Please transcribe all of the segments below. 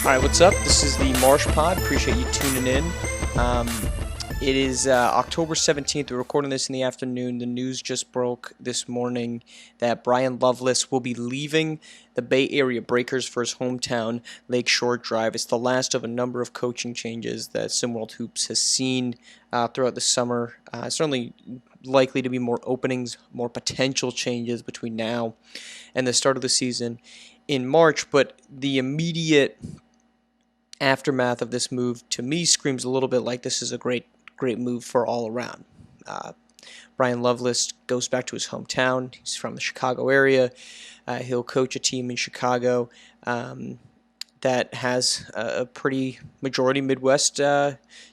All right, what's up? This is the Marsh Pod. Appreciate you tuning in. It is October 17th. We're recording this in the afternoon. The news just broke this morning that Bryan Loveless will be leaving the Bay Area Breakers for his hometown, Lakeshore Drive. It's the last of a number of coaching changes that SimWorld Hoops has seen throughout the summer. Certainly likely to be more openings, more potential changes between now and the start of the season in March, but the immediate aftermath of this move to me screams a little bit like this is a great move for all around. Bryan Loveless goes back to his hometown. He's from the Chicago area. He'll coach a team in Chicago that has a pretty majority Midwest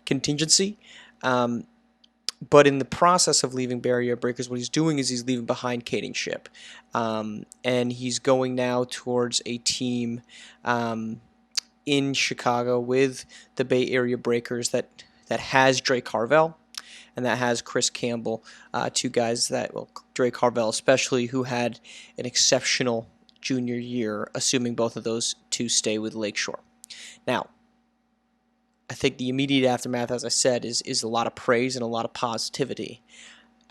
contingency. But in the process of leaving Bay Area Breakers, what he's doing is he's leaving behind Caden Ship. And he's going now towards a team in Chicago with the Bay Area Breakers that has Drake Carvel and that has Chris Campbell, two guys that, well, Drake Carvel especially, who had an exceptional junior year, assuming both of those two stay with Lakeshore. Now, I think the immediate aftermath, as I said, is a lot of praise and a lot of positivity.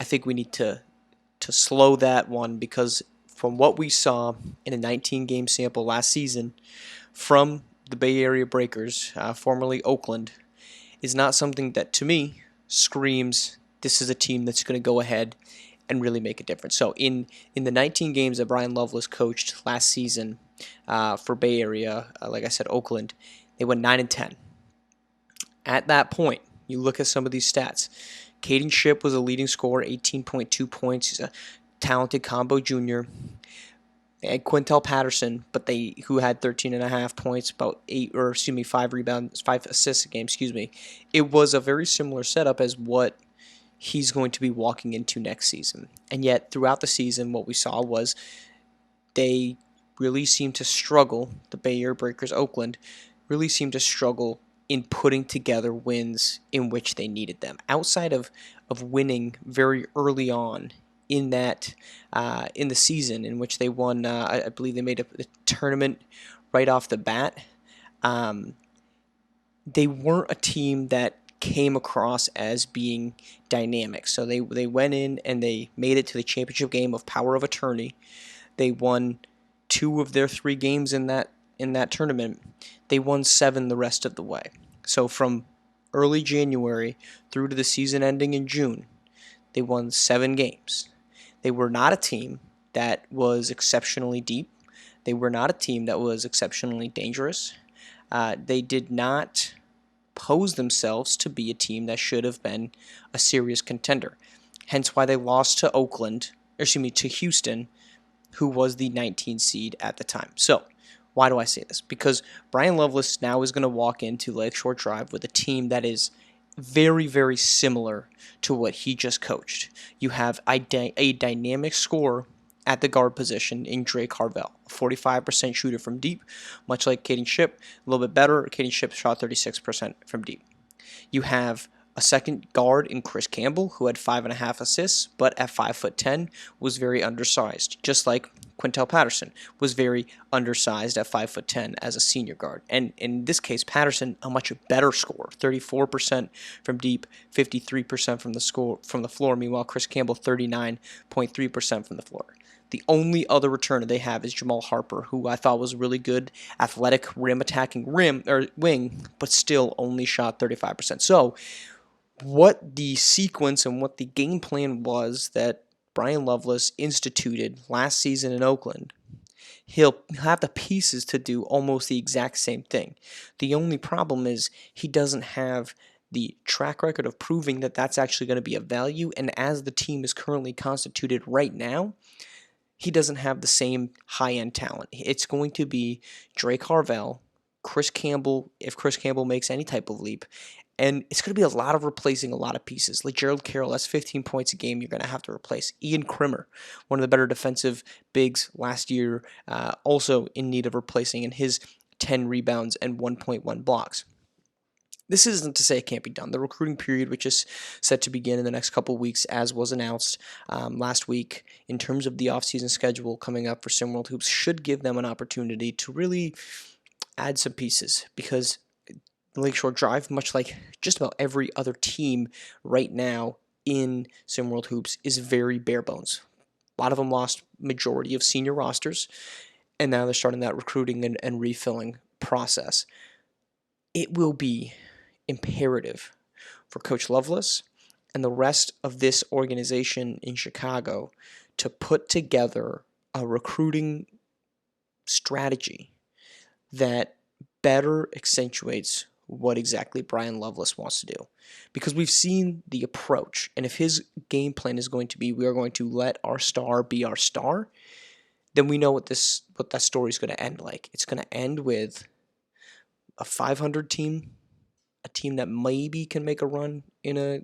I think we need to slow that one because from what we saw in a 19-game sample last season from the Bay Area Breakers, formerly Oakland, is not something that, to me, screams this is a team that's going to go ahead and really make a difference. So in the 19 games that Bryan Loveless coached last season for Bay Area, like I said, Oakland, they went 9-10. At that point, you look at some of these stats. Caden Ship was a leading scorer, 18.2 points. He's a talented combo junior. They had Quintel Patterson, who had 13.5 points, about 5 rebounds, 5 assists a game. It was a very similar setup as what he's going to be walking into next season. And yet, throughout the season, what we saw was they really seemed to struggle. The Bay Area Breakers, Oakland, really seemed to struggle in putting together wins in which they needed them. Outside of winning very early on in that in the season in which they won, I believe they made a tournament right off the bat. They weren't a team that came across as being dynamic. So they went in and they made it to the championship game of Power of Attorney. They won 2 of their 3 games in that tournament. They won 7 the rest of the way. So from early January through to the season ending in June, they won 7 games. They were not a team that was exceptionally deep. They were not a team that was exceptionally dangerous. They did not pose themselves to be a team that should have been a serious contender. Hence why they lost to to Houston, who was the 19 seed at the time. So, why do I say this? Because Bryan Loveless now is going to walk into Lakeshore Drive with a team that is very, very similar to what he just coached. You have a dynamic scorer at the guard position in Drake Carvel, a 45% shooter from deep, much like Caden Ship, a little bit better. Caden Ship shot 36% from deep. You have a second guard in Chris Campbell, who had 5.5 assists, but at 5'10", was very undersized, just like Quintel Patterson was very undersized at 5'10" as a senior guard. And in this case, Patterson, a much better scorer, 34% from deep, 53% from the floor. Meanwhile, Chris Campbell, 39.3% from the floor. The only other returner they have is Jamal Harper, who I thought was really good, athletic wing, but still only shot 35%. So, what the sequence and what the game plan was that Bryan Loveless instituted last season in Oakland, he'll have the pieces to do almost the exact same thing. The only problem is he doesn't have the track record of proving that that's actually going to be of value, and as the team is currently constituted right now, he doesn't have the same high-end talent. It's going to be Drake Carvel, Chris Campbell, if Chris Campbell makes any type of leap, and it's going to be a lot of replacing a lot of pieces. Like Gerald Carroll, that's 15 points a game you're going to have to replace. Ian Krimmer, one of the better defensive bigs last year, also in need of replacing in his 10 rebounds and 1.1 blocks. This isn't to say it can't be done. The recruiting period, which is set to begin in the next couple of weeks, as was announced last week, in terms of the offseason schedule coming up for SimWorld Hoops, should give them an opportunity to really add some pieces because Lakeshore Drive, much like just about every other team right now in SimWorld Hoops, is very bare bones. A lot of them lost majority of senior rosters, and now they're starting that recruiting and refilling process. It will be imperative for Coach Loveless and the rest of this organization in Chicago to put together a recruiting strategy that better accentuates what exactly Bryan Loveless wants to do. Because we've seen the approach, and if his game plan is going to be we are going to let our star be our star, then we know what that story is going to end like. It's going to end with a 500 team, a team that maybe can make a run in a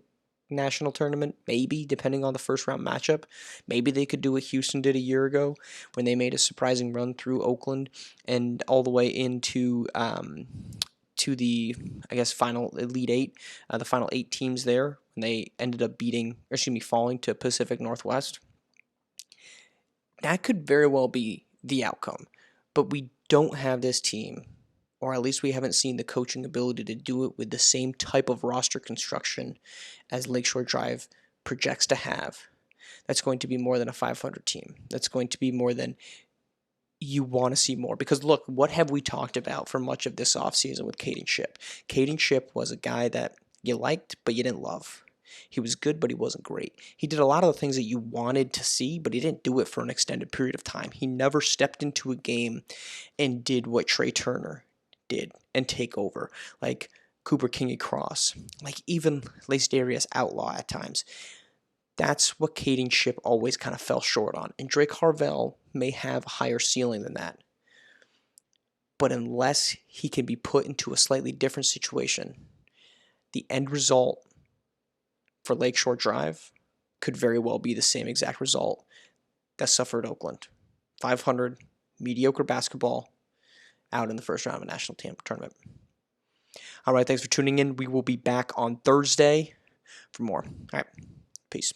national tournament, maybe, depending on the first round matchup. Maybe they could do what Houston did a year ago when they made a surprising run through Oakland and all the way into to the, I guess, final Elite Eight, the final 8 teams there, and they ended up falling to Pacific Northwest. That could very well be the outcome, but we don't have this team, or at least we haven't seen the coaching ability to do it with the same type of roster construction as Lakeshore Drive projects to have. That's going to be more than a 500 team. That's going to be more than you want to see more. Because look, what have we talked about for much of this offseason with Caden Shipp? Caden Shipp was a guy that you liked, but you didn't love. He was good, but he wasn't great. He did a lot of the things that you wanted to see, but he didn't do it for an extended period of time. He never stepped into a game and did what Trey Turner did and take over, like Cooper Kingy Cross, like even Lacedarius Outlaw at times. That's what Caden Shipp always kind of fell short on. And Drake Harvell may have a higher ceiling than that. But unless he can be put into a slightly different situation, the end result for Lakeshore Drive could very well be the same exact result that suffered Oakland. 500, mediocre basketball, out in the first round of a national tournament. All right, thanks for tuning in. We will be back on Thursday for more. All right, peace.